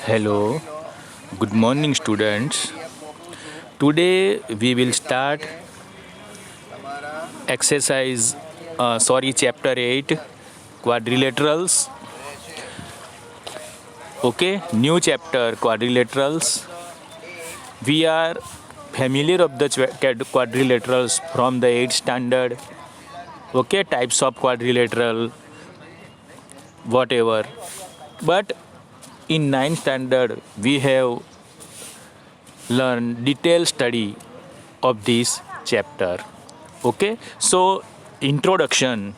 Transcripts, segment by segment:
Hello, good morning, students. Today we will start chapter 8 quadrilaterals. Okay, new chapter quadrilaterals. We are familiar of the quadrilaterals from the 8th standard. Okay, types of quadrilateral, whatever. But in 9th standard, we have learned detailed study of this chapter. Okay, so introduction.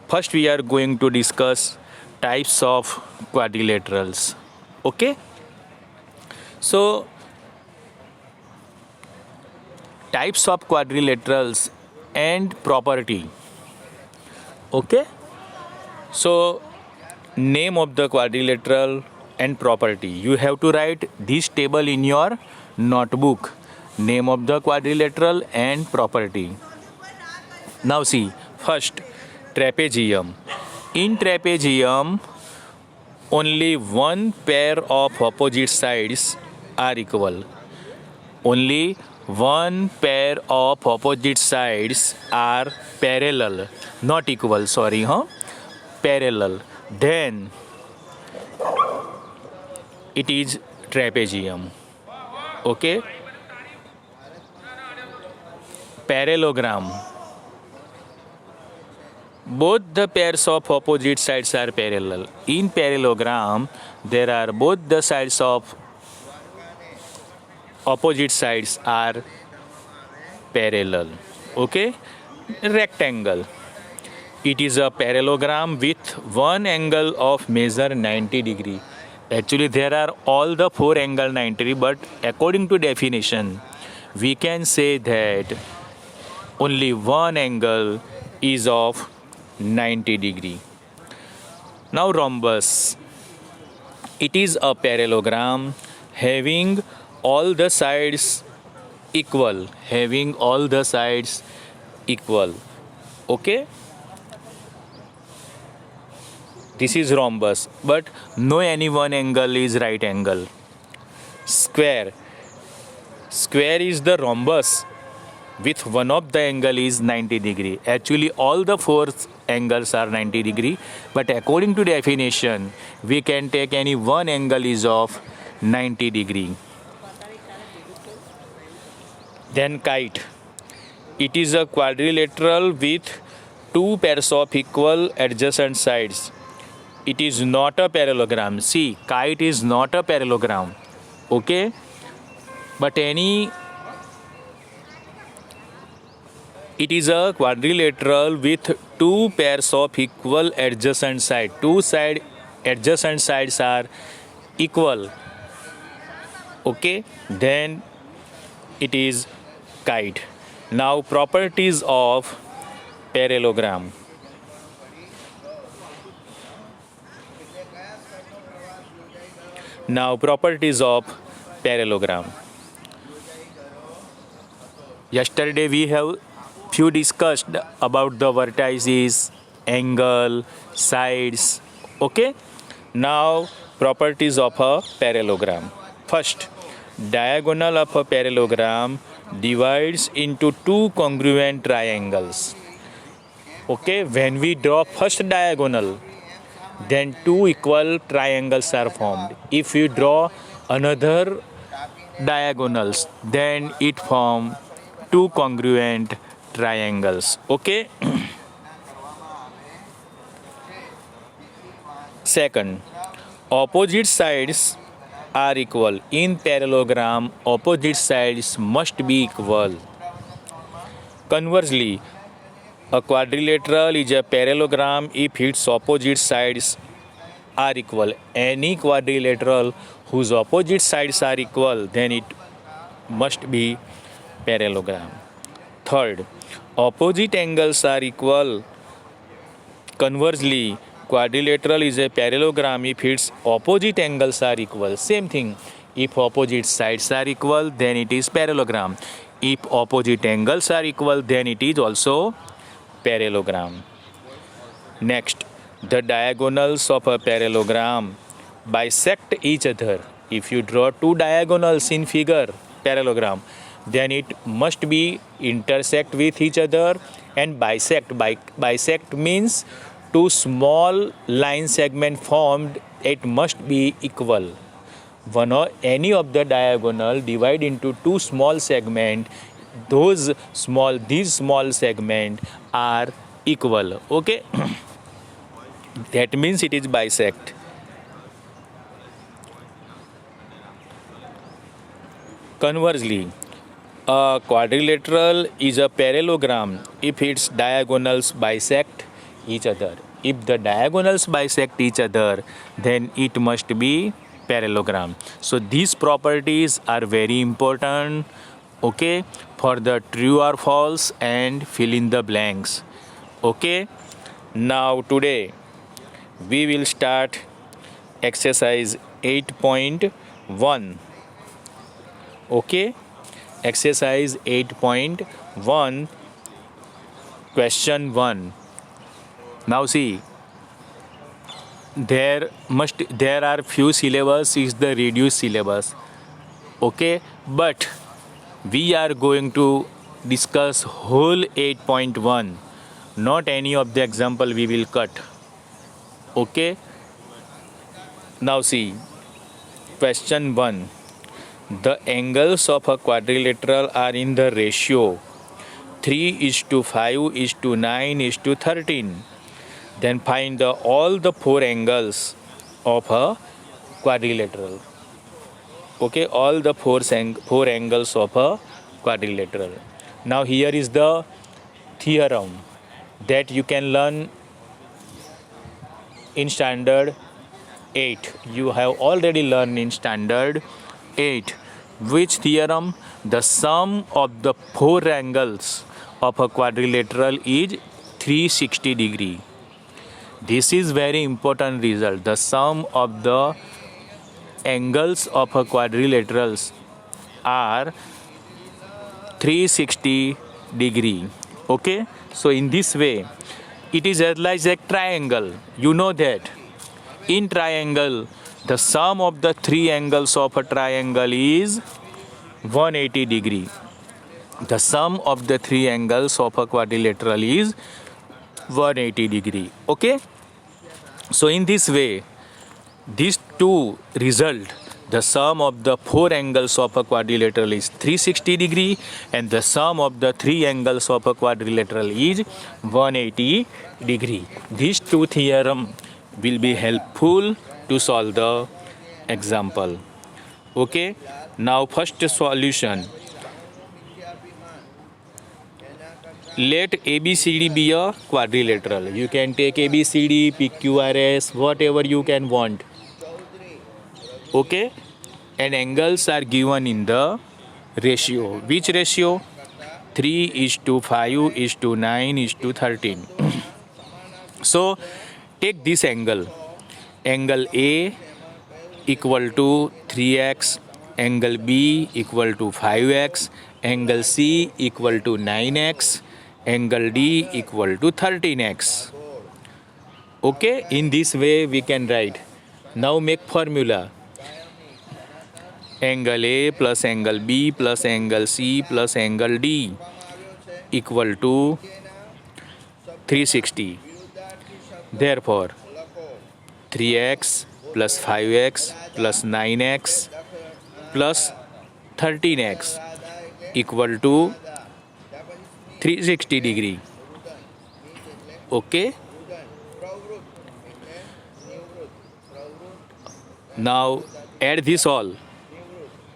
First, we are going to discuss types of quadrilaterals. Okay, so types of quadrilaterals and property. Okay, so name of the quadrilateral and property. You have to write this table in your notebook. Name of the quadrilateral and property. Now see, first trapezium. In trapezium, only one pair of opposite sides are equal. Only one pair of opposite sides are parallel, not equal, parallel. Then it is trapezium. Okay, parallelogram. Both the pairs of opposite sides are parallel. In parallelogram, there are both the sides of opposite sides are parallel. Okay, rectangle. It is a parallelogram with one angle of measure 90 degree. Actually, there are all the four angle 90, but according to definition, we can say that only one angle is of 90 degree. Now rhombus. It is a parallelogram having all the sides equal. Okay, this is rhombus, but no any one angle is right angle. Square is the rhombus with one of the angle is 90 degree. Actually, all the four angles are 90 degree, but according to definition, we can take any one angle is of 90 degree. Then kite. It is a quadrilateral with two pairs of equal adjacent sides. It is not a parallelogram. See, kite is not a parallelogram. Okay, but it is a quadrilateral with two pairs of equal adjacent sides. Adjacent sides are equal. Okay, then it is kite. Now properties of parallelogram. Yesterday we have few discussed about the vertices, angle, sides. Okay, now properties of a parallelogram. First, diagonal of a parallelogram divides into two congruent triangles. Okay, when we draw first diagonal, then two equal triangles are formed. If we draw another diagonals, then it forms two congruent triangles. Okay. Second, opposite sides are equal. In parallelogram, opposite sides must be equal. Conversely, a quadrilateral is a parallelogram if its opposite sides are equal. Any quadrilateral whose opposite sides are equal, then it must be parallelogram. Third, opposite angles are equal. Conversely, quadrilateral is a parallelogram if its opposite angles are equal. Same thing. If opposite sides are equal, then it is parallelogram. If opposite angles are equal, then it is also parallelogram. Next, the diagonals of a parallelogram bisect each other. If you draw two diagonals in figure parallelogram, then it must be intersect with each other and bisect. Bisect means two small line segment formed, it must be equal. One or any of the diagonal divide into two small segment, these small segment are equal. Okay. That means it is bisect. Conversely, a quadrilateral is a parallelogram if its diagonals bisect each other. If the diagonals bisect each other, then it must be parallelogram. So these properties are very important, okay, for the true or false and fill in the blanks. Okay. Now today we will start exercise 8.1. Okay, exercise 8.1, question 1. Now see, there are few syllabus is the reduced syllabus. Okay, but we are going to discuss whole 8.1, not any of the example we will cut. Okay, now see, question 1. The angles of a quadrilateral are in the ratio 3:5:9:13. Then find all the four angles of a quadrilateral. Okay, all the four angles of a quadrilateral. Now here is the theorem that you can learn in standard 8. You have already learned in standard 8. Which theorem? The sum of the four angles of a quadrilateral is 360 degree. This is very important result. The sum of the angles of a quadrilaterals are 360 degree. Okay, so in this way it is like a triangle. You know that in triangle the sum of the three angles of a triangle is 180 degree. The sum of the three angles of a quadrilateral is 180 degree. Okay, so in this way these two result, the sum of the four angles of a quadrilateral is 360 degree and the sum of the three angles of a quadrilateral is 180 degree. These two theorem will be helpful to solve the example. Okay, now first solution. Let ABCD be a quadrilateral. You can take ABCD, PQRS, whatever you can want. Okay, and angles are given in the ratio. Which ratio? 3:5:9:13. So take this angle. Angle A equal to 3x, angle B equal to 5x, angle C equal to 9x, angle D equal to 13x. Okay, in this way we can write. Now make formula. Angle A plus angle B plus angle C plus angle D equal to 360. Therefore 3x plus 5x plus 9x plus 13x equal to 360 degree. Okay. Now add this all.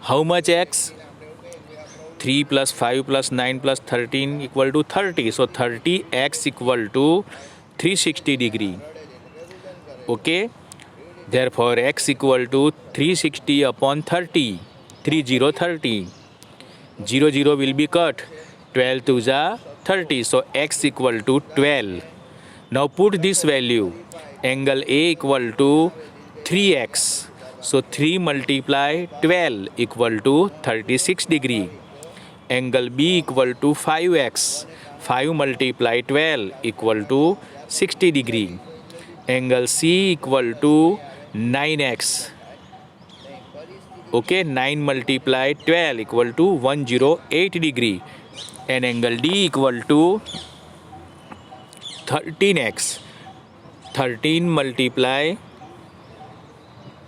How much x? 3 plus 5 plus 9 plus 13 equal to 30. So 30x equal to 360 degree. Okay. Therefore x equal to 360 upon 30. 30. 0 will be cut. 12 to the 30. So x equal to 12. Now put this value. Angle A equal to 3x. So 3 multiply 12 equal to 36 degree. Angle B equal to 5x. 5 multiply 12 equal to 60 degree. angle C equal to 9x. Okay, 9 multiply 12 equal to 108 degree, and angle D equal to 13x. 13 multiply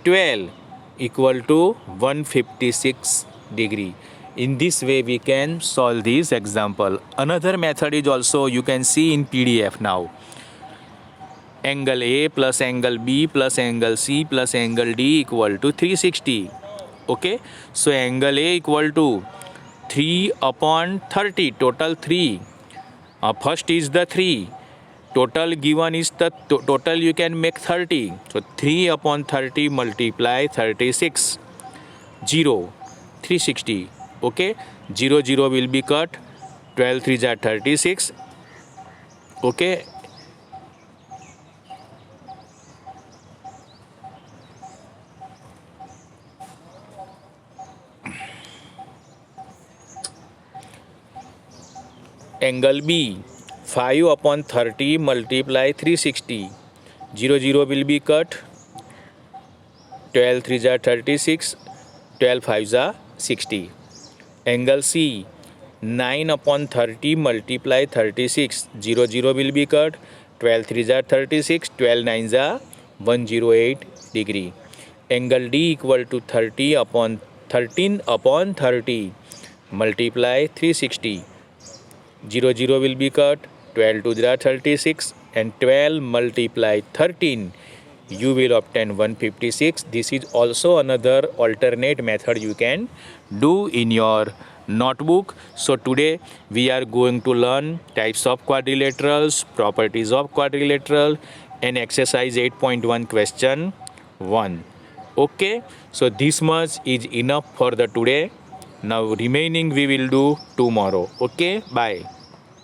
12 equal to 156 degree. In this way we can solve this example. Another method is also you can see in PDF now. Angle A plus angle B plus angle C plus angle D equal to 360. Okay, so angle A equal to 3 upon 30, total 3. First is the 3. Total given is the total you can make 30. So 3 upon 30 multiply 36. 0, 360. Okay, 0, 0 will be cut. 12 3s are 36. Okay. Angle B, 5 upon 30 multiply 360. 0, 0 will be cut. 12 3s are 36. 12 5s are 60. Angle C, 9 upon 30 multiply 36. 0, 0 will be cut. 12 3s are 36. 12 9s are 108 degree. Angle D equal to 13 upon 30 multiply 360. 0, 0 will be cut. 12 2 are 36, and 12 multiply 13, you will obtain 156. This is also another alternate method you can do in your notebook. So today we are going to learn types of quadrilaterals, properties of quadrilateral, and exercise 8.1 question 1. Okay, so this much is enough for the today. Now remaining we will do tomorrow. Okay, bye.